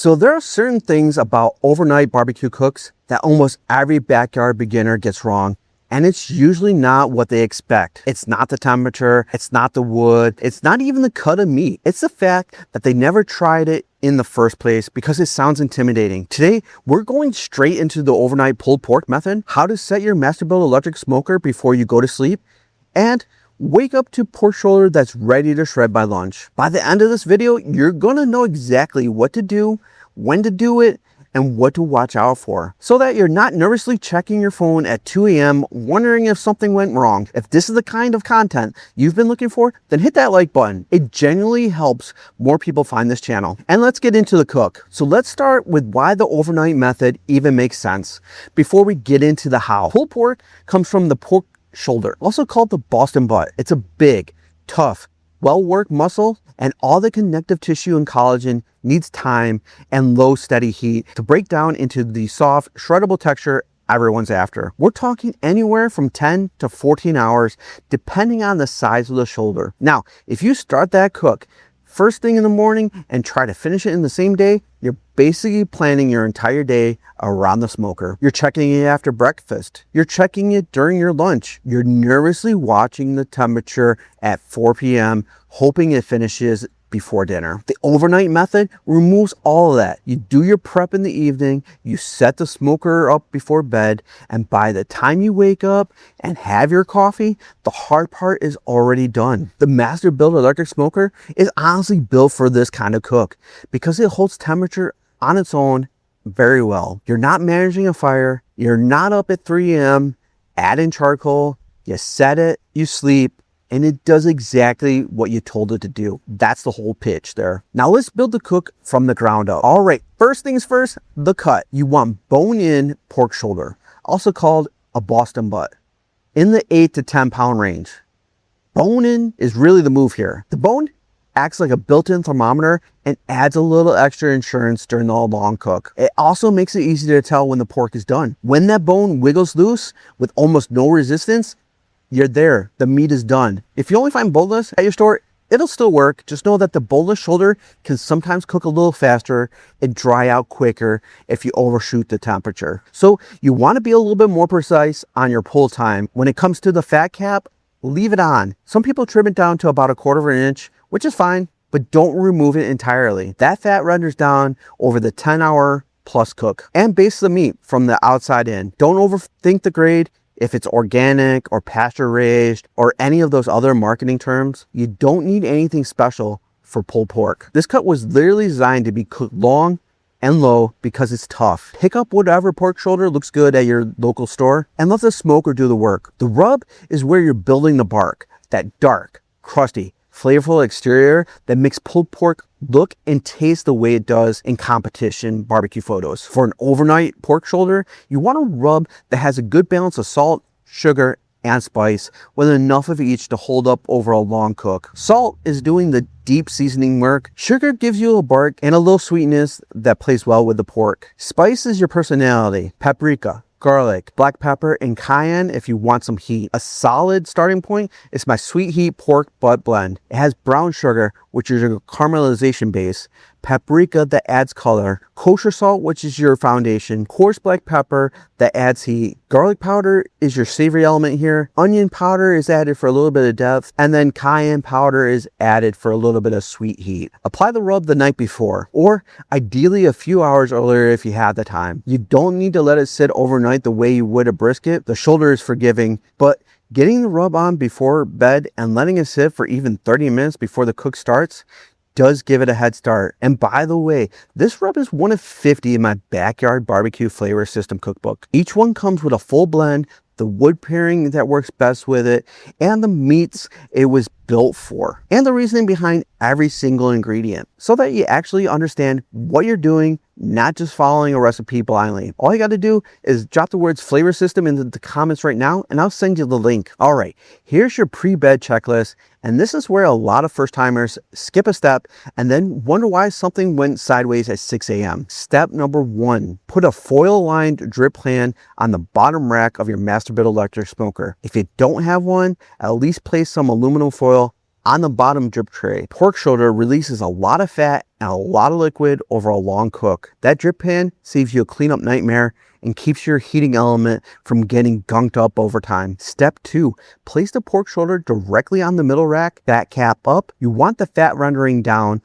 So there are certain things about overnight barbecue cooks that almost every backyard beginner gets wrong. And it's usually not what they expect. It's not the temperature, it's not the wood, it's not even the cut of meat. It's the fact that they never tried it in the first place because it sounds intimidating. Today, we're going straight into the overnight pulled pork method, how to set your Masterbuilt electric smoker before you go to sleep, and wake up to pork shoulder that's ready to shred by lunch. By the end of this video, you're gonna know exactly what to do, when to do it, and what to watch out for, so that you're not nervously checking your phone at 2 a.m. wondering if something went wrong. If this is the kind of content you've been looking for, then hit that like button. It genuinely helps more people find this channel. And let's get into the cook. So let's start with why the overnight method even makes sense before we get into the how. Pulled pork comes from the pork shoulder, also called the Boston butt. It's a big, tough, well-worked muscle, and all the connective tissue and collagen needs time and low steady heat to break down into the soft, shreddable texture everyone's after. We're talking anywhere from 10 to 14 hours, depending on the size of the shoulder. Now, if you start that cook first thing in the morning and try to finish it in the same day, you're basically planning your entire day around the smoker. You're checking it after breakfast. You're checking it during your lunch. You're nervously watching the temperature at 4 p.m., hoping it finishes before dinner. The overnight method removes all of that. You do your prep in the evening, you set the smoker up before bed, and by the time you wake up and have your coffee, the hard part is already done. The Masterbuilt electric smoker is honestly built for this kind of cook because it holds temperature on its own very well. You're not managing a fire, you're not up at 3 a.m., add in charcoal, you set it, you sleep, and it does exactly what you told it to do. That's the whole pitch there. Now let's build the cook from the ground up. All right, first things first, the cut. You want bone-in pork shoulder, also called a Boston butt, in the 8 to 10 pound range. Bone-in is really the move here. The bone acts like a built-in thermometer and adds a little extra insurance during the long cook. It also makes it easy to tell when the pork is done. When that bone wiggles loose with almost no resistance, you're there, the meat is done. If you only find boneless at your store, it'll still work. Just know that the boneless shoulder can sometimes cook a little faster and dry out quicker if you overshoot the temperature. So you want to be a little bit more precise on your pull time. When it comes to the fat cap, leave it on. Some people trim it down to about 1/4 of an inch, which is fine, but don't remove it entirely. That fat renders down over the 10-hour plus cook and baste the meat from the outside in. Don't overthink the grade. If it's organic or pasture raised or any of those other marketing terms, you don't need anything special for pulled pork. This cut was literally designed to be cooked long and low because it's tough. Pick up whatever pork shoulder looks good at your local store and let the smoker do the work. The rub is where you're building the bark, that dark, crusty, flavorful exterior that makes pulled pork look and taste the way it does in competition barbecue photos. For an overnight pork shoulder, you want a rub that has a good balance of salt, sugar, and spice with enough of each to hold up over a long cook. Salt is doing the deep seasoning work. Sugar gives you a bark and a little sweetness that plays well with the pork. Spice is your personality. Paprika, garlic, black pepper, and cayenne if you want some heat. A solid starting point is my sweet heat pork butt blend. It has brown sugar, which is your caramelization base, paprika that adds color, kosher salt, which is your foundation, coarse black pepper that adds heat, garlic powder is your savory element here, onion powder is added for a little bit of depth, and then cayenne powder is added for a little bit of sweet heat. Apply the rub the night before, or ideally a few hours earlier if you have the time. You don't need to let it sit overnight the way you would a brisket. The shoulder is forgiving, but getting the rub on before bed and letting it sit for even 30 minutes before the cook starts does give it a head start. And by the way, this rub is one of 50 in my backyard barbecue flavor system cookbook. Each one comes with a full blend, the wood pairing that works best with it, and the meats it was built for, and the reasoning behind every single ingredient, so that you actually understand what you're doing, not just following a recipe blindly. All you got to do is drop the words flavor system into the comments right now, and I'll send you the link. All right, here's your pre-bed checklist, and this is where a lot of first-timers skip a step and then wonder why something went sideways at 6 a.m. Step number 1, put a foil-lined drip pan on the bottom rack of your Masterbuilt electric smoker. If you don't have one, at least place some aluminum foil On the bottom drip tray, pork shoulder releases a lot of fat and a lot of liquid over a long cook. That drip pan saves you a cleanup nightmare and keeps your heating element from getting gunked up over time. Step 2, place the pork shoulder directly on the middle rack, fat cap up. You want the fat rendering down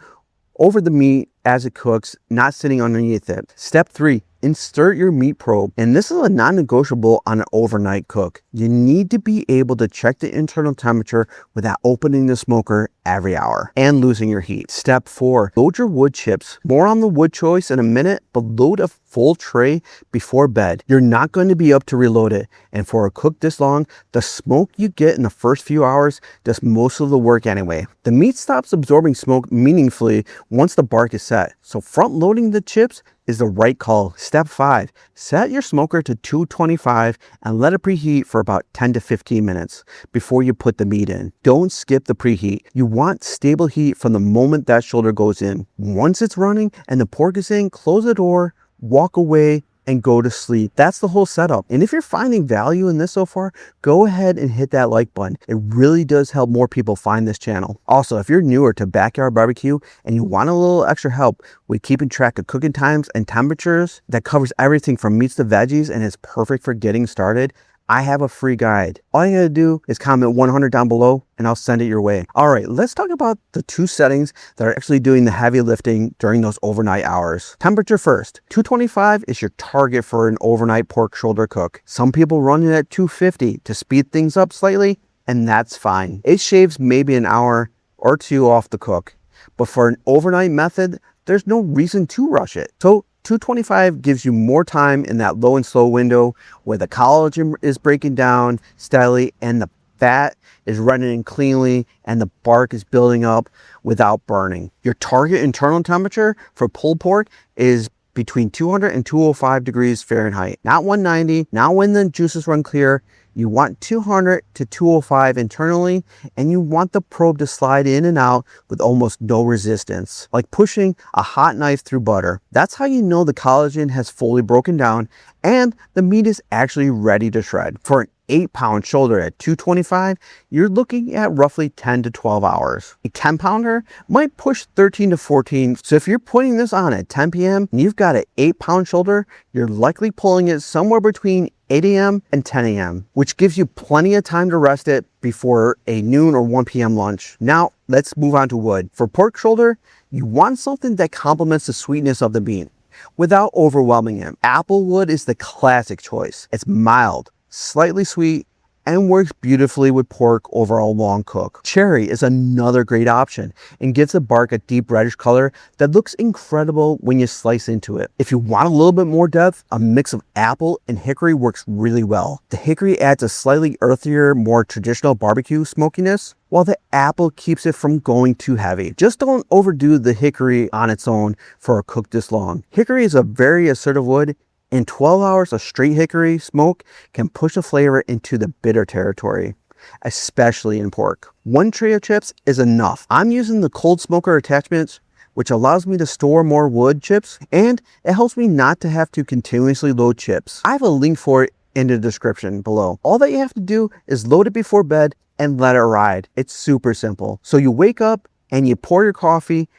over the meat as it cooks, not sitting underneath it. Step 3, insert your meat probe. And this is a non-negotiable on an overnight cook. You need to be able to check the internal temperature without opening the smoker every hour and losing your heat. Step 4, load your wood chips. More on the wood choice in a minute, but load a full tray before bed. You're not going to be up to reload it. And for a cook this long, the smoke you get in the first few hours does most of the work anyway. The meat stops absorbing smoke meaningfully once the bark is set. So front loading the chips is the right call. Step 5, set your smoker to 225 and let it preheat for about 10 to 15 minutes before you put the meat in. Don't skip the preheat. You want stable heat from the moment that shoulder goes in. Once it's running and the pork is in, close the door, walk away, and go to sleep. That's the whole setup. And if you're finding value in this so far, go ahead and hit that like button. It really does help more people find this channel. Also, if you're newer to backyard barbecue and you want a little extra help with keeping track of cooking times and temperatures that covers everything from meats to veggies and is perfect for getting started, I have a free guide. All you gotta do is comment 100 down below and I'll send it your way. All right, let's talk about the 2 settings that are actually doing the heavy lifting during those overnight hours. Temperature first. 225 is your target for an overnight pork shoulder cook. Some people run it at 250 to speed things up slightly, and that's fine. It shaves maybe an hour or 2 off the cook. But for an overnight method, there's no reason to rush it. So 225 gives you more time in that low and slow window where the collagen is breaking down steadily and the fat is running cleanly and the bark is building up without burning. Your target internal temperature for pulled pork is between 200 and 205 degrees Fahrenheit, not 190. Now when the juices run clear, you want 200 to 205 internally, and you want the probe to slide in and out with almost no resistance, like pushing a hot knife through butter. That's how you know the collagen has fully broken down and the meat is actually ready to shred. For an 8-pound shoulder at 225, you're looking at roughly 10 to 12 hours. A 10-pounder might push 13 to 14. So if you're putting this on at 10 p.m. and you've got an 8-pound shoulder, you're likely pulling it somewhere between 8 a.m. and 10 a.m., which gives you plenty of time to rest it before a noon or 1 p.m. lunch. Now, let's move on to wood. For pork shoulder, you want something that complements the sweetness of the meat without overwhelming it. Apple wood is the classic choice. It's mild, slightly sweet, and works beautifully with pork over a long cook. Cherry is another great option and gives the bark a deep reddish color that looks incredible when you slice into it. If you want a little bit more depth, a mix of apple and hickory works really well. The hickory adds a slightly earthier, more traditional barbecue smokiness, while the apple keeps it from going too heavy. Just don't overdo the hickory on its own for a cook this long. Hickory is a very assertive wood. In 12 hours of straight hickory smoke can push the flavor into the bitter territory, especially in pork. 1 tray of chips is enough. I'm using the cold smoker attachments, which allows me to store more wood chips, and it helps me not to have to continuously load chips. I have a link for it in the description below. All that you have to do is load it before bed and let it ride. It's super simple. So you wake up and you pour your coffee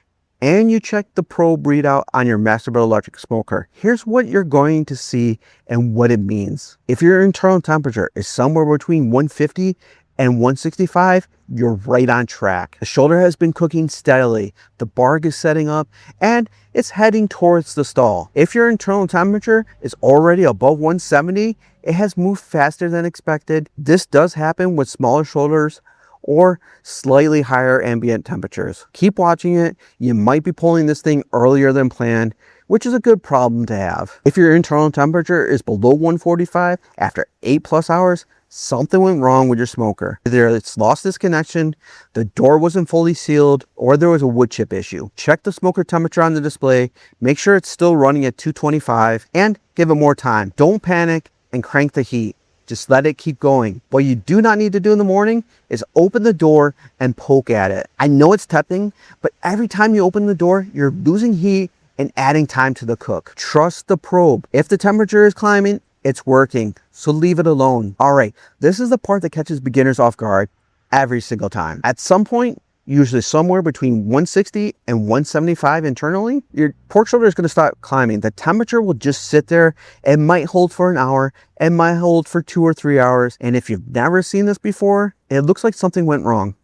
and you check the probe readout on your Masterbuilt electric smoker. Here's what you're going to see and what it means. If your internal temperature is somewhere between 150 and 165, you're right on track. The shoulder has been cooking steadily, the bark is setting up, and it's heading towards the stall. If your internal temperature is already above 170, it has moved faster than expected. This does happen with smaller shoulders or slightly higher ambient temperatures. Keep watching it. You might be pulling this thing earlier than planned, which is a good problem to have. If your internal temperature is below 145 after 8+ hours, something went wrong with your smoker. Either it's lost its connection, the door wasn't fully sealed, or there was a wood chip issue. Check the smoker temperature on the display, make sure it's still running at 225, and give it more time. Don't panic and crank the heat. Just let it keep going. What you do not need to do in the morning is open the door and poke at it. I know it's tempting, but every time you open the door, you're losing heat and adding time to the cook. Trust the probe. If the temperature is climbing, it's working, so leave it alone. All right, this is the part that catches beginners off guard every single time. At some point, usually somewhere between 160 and 175 internally, your pork shoulder is going to start climbing. The temperature will just sit there. It might hold for an hour. It might hold for 2 or 3 hours. And if you've never seen this before, it looks like something went wrong.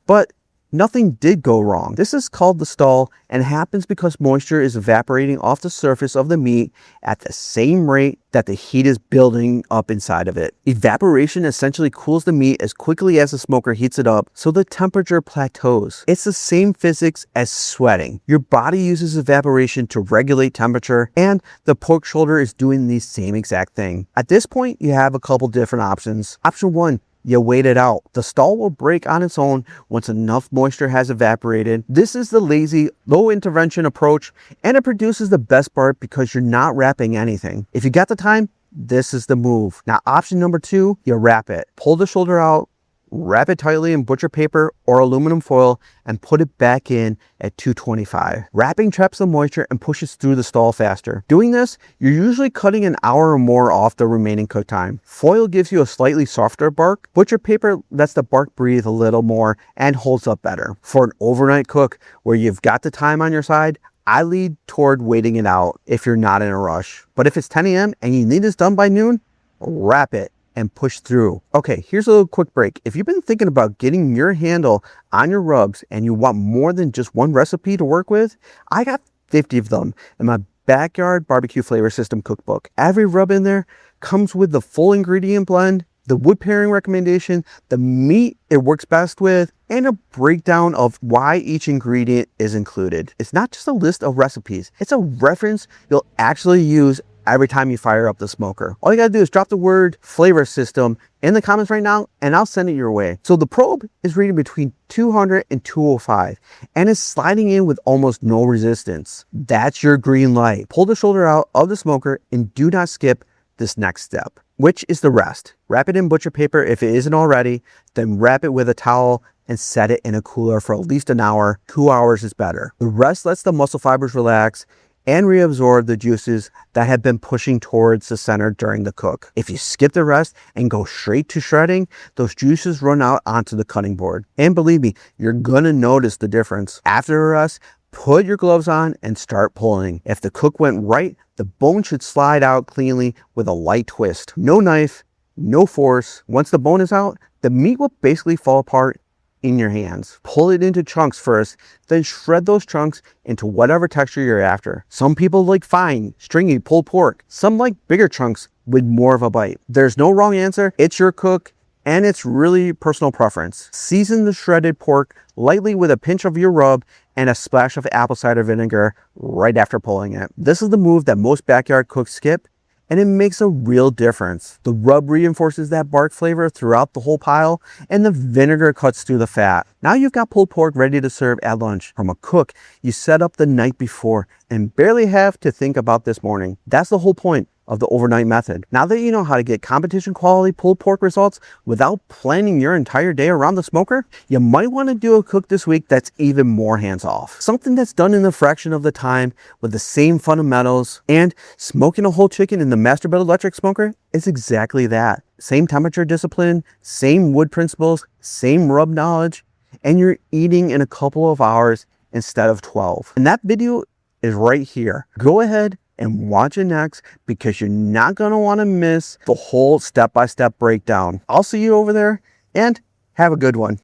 But nothing did go wrong. This is called the stall and happens because moisture is evaporating off the surface of the meat at the same rate that the heat is building up inside of it. Evaporation essentially cools the meat as quickly as the smoker heats it up, so the temperature plateaus. It's the same physics as sweating. Your body uses evaporation to regulate temperature, and the pork shoulder is doing the same exact thing. At this point, you have a couple different options. Option 1, you wait it out. The stall will break on its own once enough moisture has evaporated. This is the lazy, low intervention approach, and it produces the best bark because you're not wrapping anything. If you got the time, this is the move. Now, option number 2, you wrap it. Pull the shoulder out, wrap it tightly in butcher paper or aluminum foil, and put it back in at 225. Wrapping traps the moisture and pushes through the stall faster. Doing this, you're usually cutting an hour or more off the remaining cook time. Foil gives you a slightly softer bark. Butcher paper lets the bark breathe a little more and holds up better. For an overnight cook where you've got the time on your side, I lead toward waiting it out if you're not in a rush. But if it's 10 a.m. and you need this done by noon, wrap it and push through. Okay, here's a little quick break. If you've been thinking about getting your handle on your rubs and you want more than just one recipe to work with, I got 50 of them in my Backyard Barbecue Flavor System cookbook. Every rub in there comes with the full ingredient blend, the wood pairing recommendation, the meat it works best with, and a breakdown of why each ingredient is included. It's not just a list of recipes, it's a reference you'll actually use every time you fire up the smoker. All you gotta do is drop the word flavor system in the comments right now and I'll send it your way. So the probe is reading between 200 and 205 and is sliding in with almost no resistance. That's your green light. Pull the shoulder out of the smoker and do not skip this next step, which is the rest. Wrap it in butcher paper if it isn't already, then wrap it with a towel and set it in a cooler for at least an hour. 2 hours is better. The rest lets the muscle fibers relax and reabsorb the juices that have been pushing towards the center during the cook. If you skip the rest and go straight to shredding, those juices run out onto the cutting board. And believe me, you're gonna notice the difference. After the rest, put your gloves on and start pulling. If the cook went right, the bone should slide out cleanly with a light twist. No knife, no force. Once the bone is out, the meat will basically fall apart in your hands. Pull it into chunks first, then shred those chunks into whatever texture you're after. Some people like fine, stringy pulled pork. Some like bigger chunks with more of a bite. There's no wrong answer. It's your cook and it's really personal preference. Season the shredded pork lightly with a pinch of your rub and a splash of apple cider vinegar right after pulling it. This is the move that most backyard cooks skip, and it makes a real difference. The rub reinforces that bark flavor throughout the whole pile, and the vinegar cuts through the fat. Now you've got pulled pork ready to serve at lunch from a cook you set up the night before and barely have to think about this morning. That's the whole point of the overnight method. Now that you know how to get competition quality pulled pork results without planning your entire day around the smoker, you might want to do a cook this week that's even more hands-off. Something that's done in a fraction of the time with the same fundamentals, and smoking a whole chicken in the Masterbuilt electric smoker is exactly that. Same temperature discipline, same wood principles, same rub knowledge, and you're eating in a couple of hours instead of 12. And that video is right here. Go ahead and watch it next because you're not going to want to miss the whole step-by-step breakdown. I'll see you over there and have a good one.